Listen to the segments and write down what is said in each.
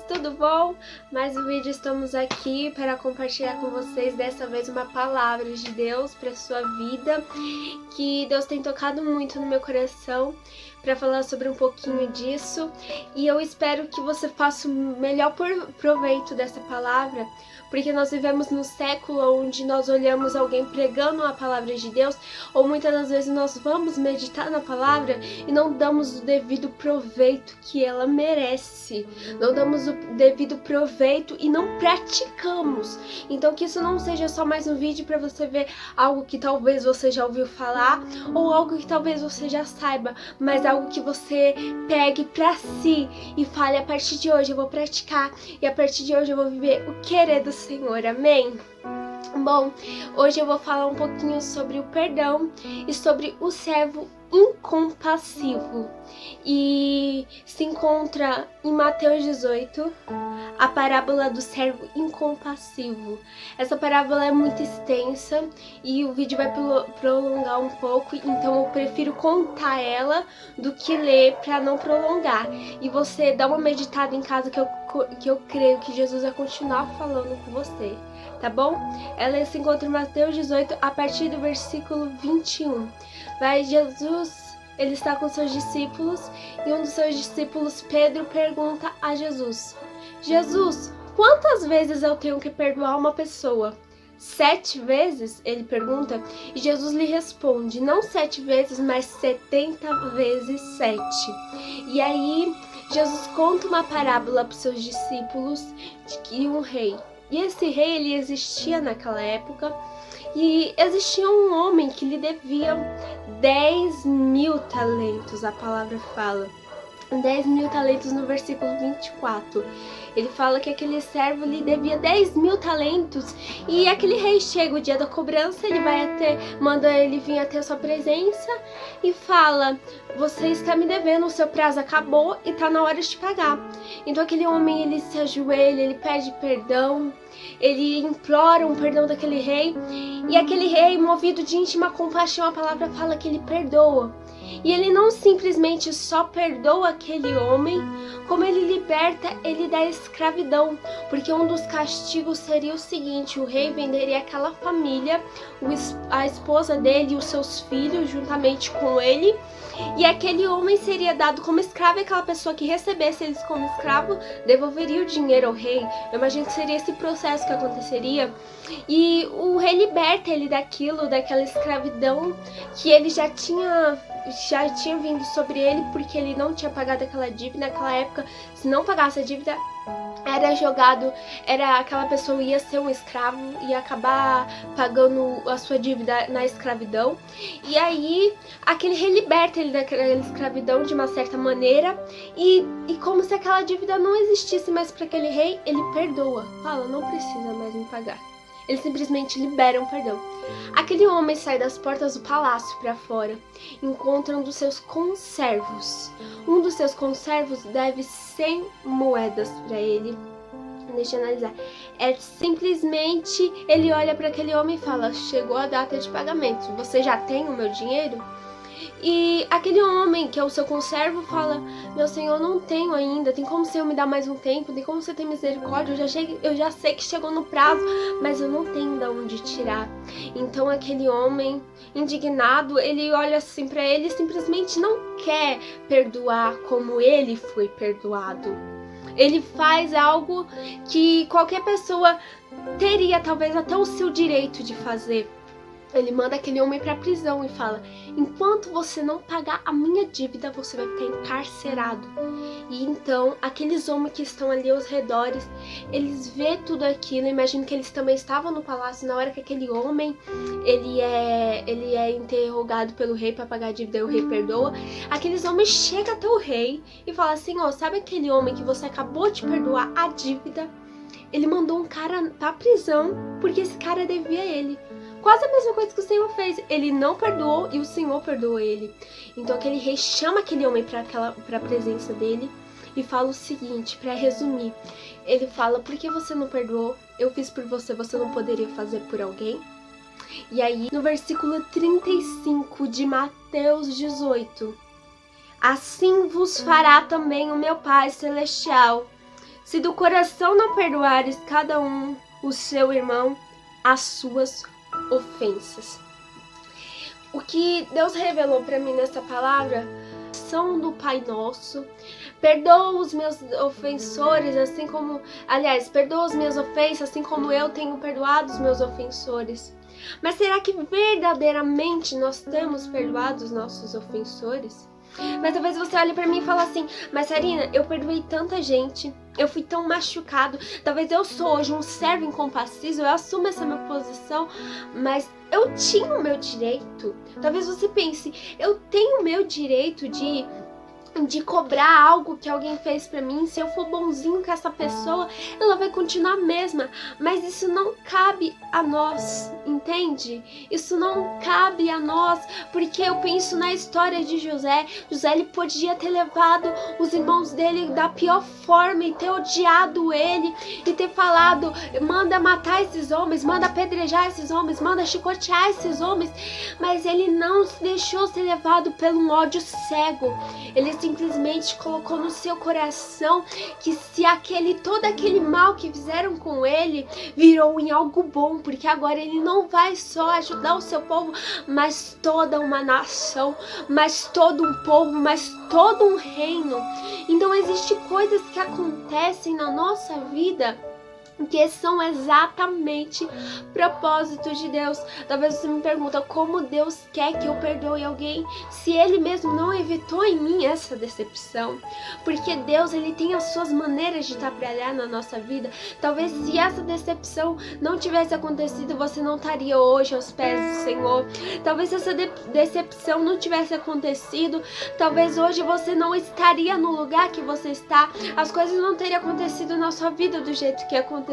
tudo bom? Mais um vídeo, estamos aqui para compartilhar com vocês dessa vez uma palavra de Deus para sua vida, que Deus tem tocado muito no meu coração para falar sobre um pouquinho disso, e eu espero que você faça o melhor proveito dessa palavra, porque nós vivemos num século onde nós olhamos alguém pregando a palavra de Deus, ou muitas das vezes nós vamos meditar na palavra e não damos o devido proveito que ela merece, não damos o devido proveito e não praticamos. Então que isso não seja só mais um vídeo para você ver algo que talvez você já ouviu falar, ou algo que talvez você já saiba, mas algo que você pegue para si e fale: a partir de hoje eu vou praticar, e a partir de hoje eu vou viver o querer do Senhor, amém? Bom, hoje eu vou falar um pouquinho sobre o perdão e sobre o servo incompassivo, e se encontra em Mateus 18, a parábola do servo incompassivo. Essa parábola é muito extensa e o vídeo vai prolongar um pouco, então eu prefiro contar ela do que ler para não prolongar. E você dá uma meditada em casa, que eu creio que Jesus vai continuar falando com você, tá bom? Ela se encontra em Mateus 18, a partir do versículo 21. Jesus, ele está com seus discípulos, e um dos seus discípulos, Pedro, pergunta a Jesus: Jesus, quantas vezes eu tenho que perdoar uma pessoa? 7 vezes? Ele pergunta, e Jesus lhe responde: não 7 vezes, mas 70 vezes 7. E aí Jesus conta uma parábola para os seus discípulos de que um rei, e esse rei, ele existia naquela época, e existia um homem que lhe devia 10.000 talentos, a palavra fala. 10.000 talentos no versículo 24. Ele fala que aquele servo lhe devia 10.000 talentos, e aquele rei chega o dia da cobrança, ele manda ele vir até a sua presença e fala: você está me devendo, o seu prazo acabou e está na hora de pagar. Então aquele homem, ele se ajoelha, ele pede perdão, ele implora um perdão daquele rei, e aquele rei, movido de íntima compaixão, a palavra fala que ele perdoa. E ele não simplesmente só perdoa aquele homem, como ele liberta ele da escravidão, porque um dos castigos seria o seguinte: o rei venderia aquela família, a esposa dele e os seus filhos juntamente com ele, e aquele homem seria dado como escravo, e aquela pessoa que recebesse eles como escravo devolveria o dinheiro ao rei. Eu imagino que seria esse processo que aconteceria, e o rei liberta ele daquela escravidão que ele já tinha vindo sobre ele, porque ele não tinha pagado aquela dívida. Naquela época, se não pagasse a dívida, aquela pessoa ia ser um escravo, ia acabar pagando a sua dívida na escravidão. E aí aquele rei liberta ele daquela escravidão de uma certa maneira, e como se aquela dívida não existisse mais para aquele rei, ele perdoa, fala: não precisa mais me pagar. Ele simplesmente libera um perdão. Aquele homem sai das portas do palácio para fora, encontra um dos seus conservos. Um dos seus conservos deve 100 moedas para ele. Deixa eu analisar. Simplesmente ele olha para aquele homem e fala: chegou a data de pagamento, você já tem o meu dinheiro? E aquele homem, que é o seu conservo, fala: meu senhor, não tenho ainda, tem como o senhor me dar mais um tempo? Tem como você ter misericórdia? Eu já sei que chegou no prazo, mas eu não tenho de onde tirar. Então aquele homem, indignado, ele olha assim para ele e simplesmente não quer perdoar como ele foi perdoado. Ele faz algo que qualquer pessoa teria talvez até o seu direito de fazer. Ele manda aquele homem para a prisão e fala: enquanto você não pagar a minha dívida, você vai ficar encarcerado. E então aqueles homens que estão ali aos redores, eles vê tudo aquilo. Imagino que eles também estavam no palácio na hora que aquele homem ele é interrogado pelo rei para pagar a dívida, e o rei perdoa. Aqueles homens chegam até o rei e falam assim: ó, sabe aquele homem que você acabou de perdoar a dívida? Ele mandou um cara para a prisão porque esse cara devia a ele. Quase a mesma coisa que o Senhor fez. Ele não perdoou e o Senhor perdoou ele. Então aquele rei chama aquele homem para a presença dele e fala o seguinte, para resumir. Ele fala: por que você não perdoou? Eu fiz por você, você não poderia fazer por alguém? E aí no versículo 35 de Mateus 18: assim vos fará também o meu Pai Celestial, Se do coração não perdoares cada um o seu irmão as suas ofensas. O que Deus revelou para mim nessa palavra são do Pai Nosso. Perdoa os meus ofensores, assim como... Aliás, perdoa as minhas ofensas, assim como eu tenho perdoado os meus ofensores. Mas será que verdadeiramente nós temos perdoado os nossos ofensores? Mas talvez você olhe pra mim e fale assim: mas Sarina, eu perdoei tanta gente, eu fui tão machucado, talvez eu sou hoje um servo incompassivo, eu assumo essa minha posição, mas eu tinha o meu direito. Talvez você pense: eu tenho o meu direito de cobrar algo que alguém fez pra mim. Se eu for bonzinho com essa pessoa, ela vai continuar a mesma. Mas isso não cabe a nós, entende? Isso não cabe a nós, porque eu penso na história de José. José, ele podia ter levado os irmãos dele da pior forma e ter odiado ele e ter falado: manda matar esses homens, manda apedrejar esses homens, manda chicotear esses homens. Mas ele não se deixou ser levado pelo ódio cego. Ele simplesmente colocou no seu coração que se todo aquele mal que fizeram com ele virou em algo bom, porque agora ele não vai só ajudar o seu povo, mas toda uma nação, mas todo um povo, mas todo um reino. Então existem coisas que acontecem na nossa vida que são exatamente propósitos de Deus. Talvez você me pergunta: como Deus quer que eu perdoe alguém se Ele mesmo não evitou em mim essa decepção? Porque Deus, Ele tem as suas maneiras de trabalhar na nossa vida. Talvez se essa decepção não tivesse acontecido, você não estaria hoje aos pés do Senhor. Talvez se essa decepção não tivesse acontecido, talvez hoje você não estaria no lugar que você está. As coisas não teriam acontecido na sua vida do jeito que aconteceu.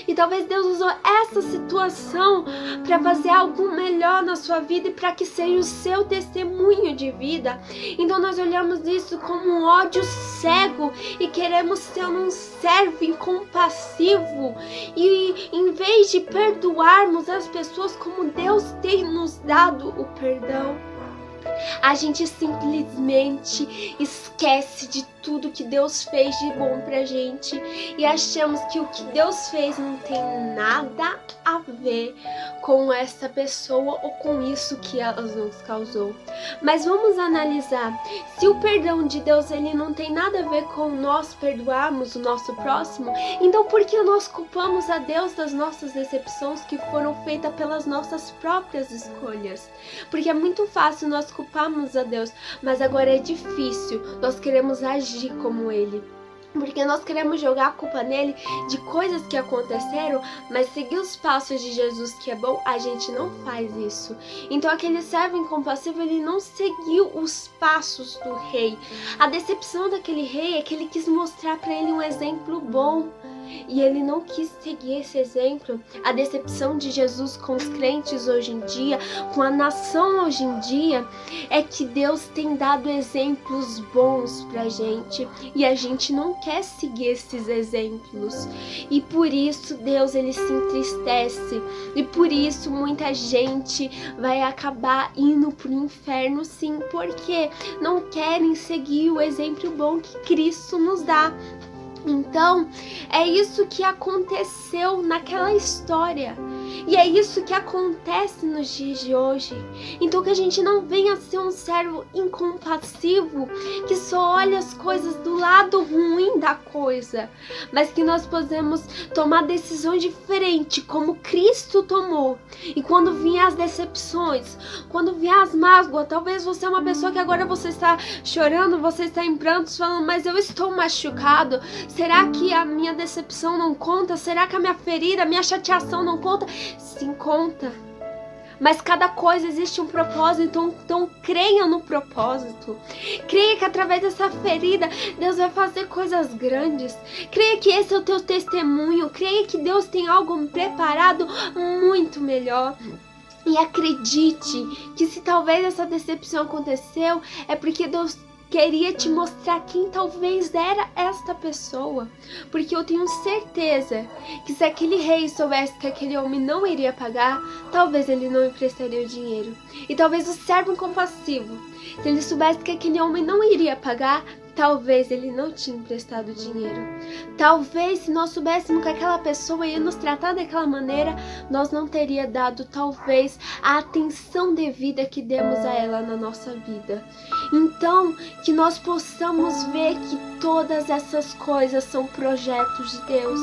E talvez Deus usou essa situação para fazer algo melhor na sua vida e para que seja o seu testemunho de vida. Então nós olhamos isso como um ódio cego e queremos ser um servo incompassivo, e em vez de perdoarmos as pessoas como Deus tem nos dado o perdão, a gente simplesmente esquece de tudo que Deus fez de bom pra gente e achamos que o que Deus fez não tem nada a ver com essa pessoa ou com isso que ela nos causou. Mas vamos analisar: se o perdão de Deus ele não tem nada a ver com nós perdoarmos o nosso próximo, então por que nós culpamos a Deus das nossas decepções que foram feitas pelas nossas próprias escolhas? Porque é muito fácil nós culparmos a Deus, mas agora é difícil nós queremos agir como Ele. Porque nós queremos jogar a culpa nele de coisas que aconteceram, mas seguir os passos de Jesus, que é bom, a gente não faz isso. Então aquele servo incompassivo, ele não seguiu os passos do rei. A decepção daquele rei é que ele quis mostrar para ele um exemplo bom, e ele não quis seguir esse exemplo. A decepção de Jesus com os crentes hoje em dia, com a nação hoje em dia, é que Deus tem dado exemplos bons pra gente e a gente não quer seguir esses exemplos. E por isso Deus, ele se entristece, e por isso muita gente vai acabar indo pro inferno, sim, porque não querem seguir o exemplo bom que Cristo nos dá. Então, é isso que aconteceu naquela história. E é isso que acontece nos dias de hoje. Então que a gente não venha ser um servo incompassivo, que só olha as coisas do lado ruim da coisa, mas que nós possamos tomar decisões diferentes, como Cristo tomou. E quando vier as decepções, quando vier as mágoas, talvez você é uma pessoa que agora você está chorando, você está em prantos, falando: mas eu estou machucado. Será que a minha decepção não conta? Será que a minha ferida, a minha chateação não conta? Sim, conta. Mas cada coisa existe um propósito, então creia no propósito. Creia que através dessa ferida Deus vai fazer coisas grandes. Creia que esse é o teu testemunho. Creia que Deus tem algo preparado muito melhor. E acredite que se talvez essa decepção aconteceu, é porque Deus queria te mostrar quem talvez era esta pessoa. Porque eu tenho certeza que se aquele rei soubesse que aquele homem não iria pagar, talvez ele não emprestaria o dinheiro. E talvez o servo incompassivo, se ele soubesse que aquele homem não iria pagar, talvez ele não tinha emprestado dinheiro. Talvez se nós soubéssemos que aquela pessoa ia nos tratar daquela maneira, nós não teria dado talvez a atenção devida que demos a ela na nossa vida. Então, que nós possamos ver que todas essas coisas são projetos de Deus.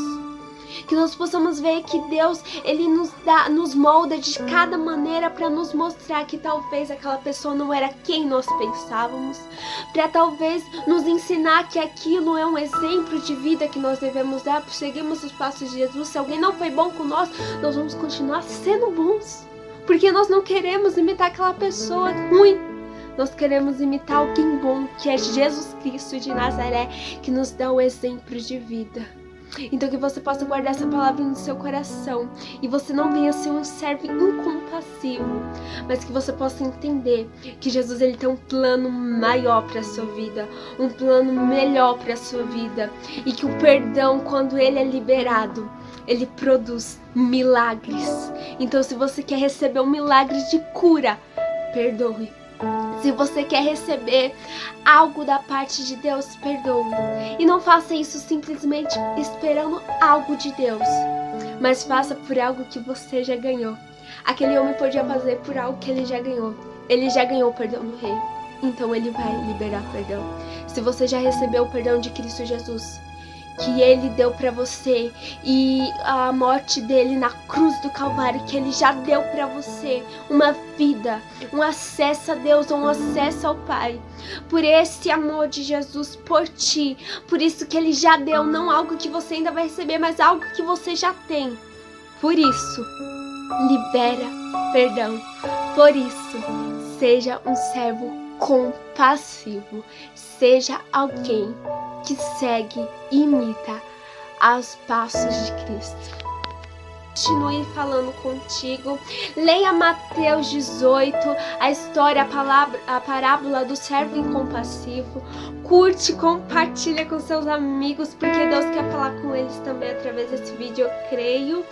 Que nós possamos ver que Deus, Ele nos molda de cada maneira para nos mostrar que talvez aquela pessoa não era quem nós pensávamos, para talvez nos ensinar que aquilo é um exemplo de vida que nós devemos dar, por seguirmos os passos de Jesus. Se alguém não foi bom com nós vamos continuar sendo bons, porque nós não queremos imitar aquela pessoa ruim. Nós queremos imitar alguém bom, que é Jesus Cristo de Nazaré, que nos dá o exemplo de vida. Então que você possa guardar essa palavra no seu coração e você não venha ser um servo incompassivo, mas que você possa entender que Jesus, ele tem um plano maior para a sua vida, um plano melhor para a sua vida, e que o perdão, quando ele é liberado, ele produz milagres. Então se você quer receber um milagre de cura, perdoe. Se você quer receber algo da parte de Deus, perdoe. E não faça isso simplesmente esperando algo de Deus, mas faça por algo que você já ganhou. Aquele homem podia fazer por algo que ele já ganhou. Ele já ganhou o perdão do rei, então ele vai liberar perdão. Se você já recebeu o perdão de Cristo Jesus, que ele deu para você, e a morte dele na cruz do Calvário, que ele já deu para você uma vida, um acesso a Deus, um acesso ao Pai, por esse amor de Jesus por ti, por isso que ele já deu, não algo que você ainda vai receber, mas algo que você já tem. Por isso, libera perdão. Por isso, seja um servo compassivo, seja alguém que segue e imita os passos de Cristo. Continue falando contigo. Leia Mateus 18, a história, a parábola do servo incompassivo. Curte, compartilha com seus amigos, porque Deus quer falar com eles também através desse vídeo, eu creio.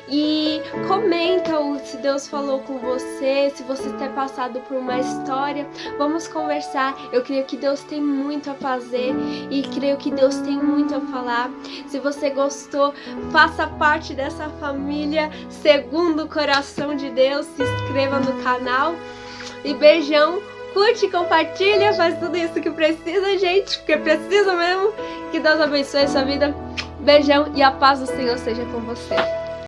E comenta se Deus falou com você, se você tem passado por uma história. Vamos conversar. Eu creio que Deus tem muito a fazer e creio que Deus tem muito a falar. Se você gostou, faça parte dessa família segundo o coração de Deus. Se inscreva no canal. E beijão. Curte, compartilha, faz tudo isso que precisa, gente, porque precisa mesmo. Que Deus abençoe a sua vida. Beijão e a paz do Senhor seja com você.